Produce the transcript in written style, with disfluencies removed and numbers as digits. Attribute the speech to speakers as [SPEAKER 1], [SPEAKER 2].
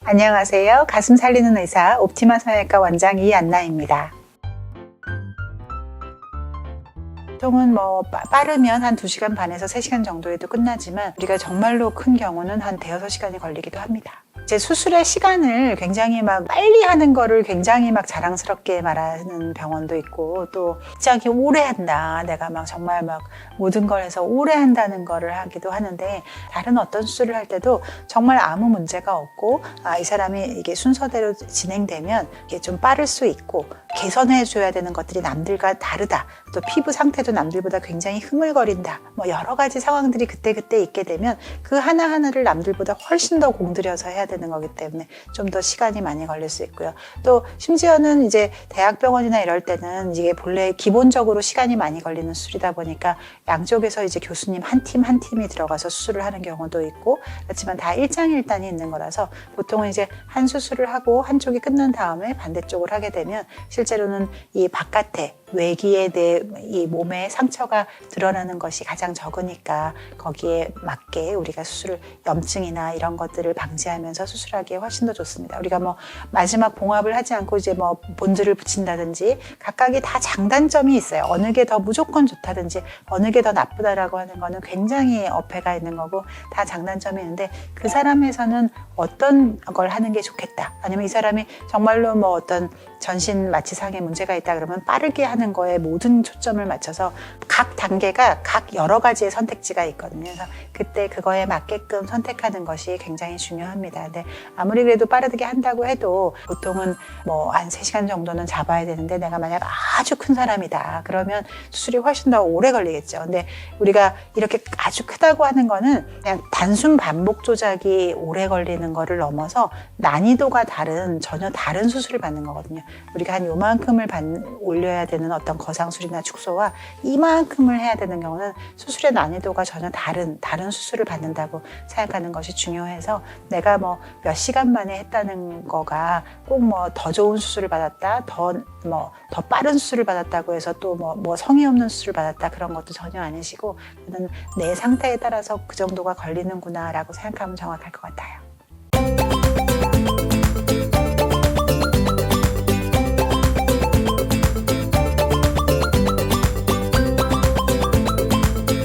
[SPEAKER 1] 안녕하세요. 가슴 살리는 의사 옵티마 성형외과 원장 이안나입니다. 보통은 빠르면 한 2시간 반에서 3시간 정도에도 끝나지만 우리가 정말로 큰 경우는 한 대여섯 시간이 걸리기도 합니다. 이제 수술의 시간을 굉장히 빨리 하는 거를 굉장히 자랑스럽게 말하는 병원도 있고, 또 굉장히 오래 한다, 내가 정말 모든 걸 해서 오래 한다는 거를 하기도 하는데, 다른 어떤 수술을 할 때도 정말 아무 문제가 없고, 이 사람이 이게 순서대로 진행되면 이게 좀 빠를 수 있고, 개선해 줘야 되는 것들이 남들과 다르다, 또 피부 상태도 남들보다 굉장히 흐물거린다, 여러 가지 상황들이 그때그때 있게 되면 그 하나하나를 남들보다 훨씬 더 공들여서 해야 되는 거기 때문에 좀 더 시간이 많이 걸릴 수 있고요. 또 심지어는 이제 대학병원이나 이럴 때는 이게 본래 기본적으로 시간이 많이 걸리는 수술이다 보니까 양쪽에서 이제 교수님 한 팀 한 팀이 들어가서 수술을 하는 경우도 있고, 그렇지만 다 일장일단이 있는 거라서 보통은 이제 한 수술을 하고 한쪽이 끝난 다음에 반대쪽을 하게 되면 실제로는 이 바깥에 외기에 내 이 몸에 상처가 드러나는 것이 가장 적으니까 거기에 맞게 우리가 수술을, 염증이나 이런 것들을 방지하면서 수술하기에 훨씬 더 좋습니다. 우리가 마지막 봉합을 하지 않고 이제 본드를 붙인다든지 각각이 다 장단점이 있어요. 어느 게 더 무조건 좋다든지 어느 게 더 나쁘다라고 하는 거는 굉장히 어폐가 있는 거고, 다 장단점이 있는데 그 사람에서는 어떤 걸 하는 게 좋겠다, 아니면 이 사람이 정말로 어떤 전신 마취상의 문제가 있다 그러면 빠르게 하는 거에 모든 초점을 맞춰서 각 단계가 각 여러 가지의 선택지가 있거든요. 그래서 그때 그거에 맞게끔 선택하는 것이 굉장히 중요합니다. 근데 아무리 그래도 빠르게 한다고 해도 보통은 한 3시간 정도는 잡아야 되는데, 내가 만약 아주 큰 사람이다 그러면 수술이 훨씬 더 오래 걸리겠죠. 근데 우리가 이렇게 아주 크다고 하는 거는 그냥 단순 반복 조작이 오래 걸리는 거를 넘어서 난이도가 다른, 전혀 다른 수술을 받는 거거든요. 우리가 한 요만큼을 올려야 되는 어떤 거상술이나 축소와 이만큼을 해야 되는 경우는 수술의 난이도가 전혀 다른 수술을 받는다고 생각하는 것이 중요해서, 내가 몇 시간 만에 했다는 거가 꼭 더 좋은 수술을 받았다, 더 빠른 수술을 받았다고 해서 또 성의 없는 수술을 받았다, 그런 것도 전혀 아니시고, 내 상태에 따라서 그 정도가 걸리는구나 라고 생각하면 정확할 것 같아요.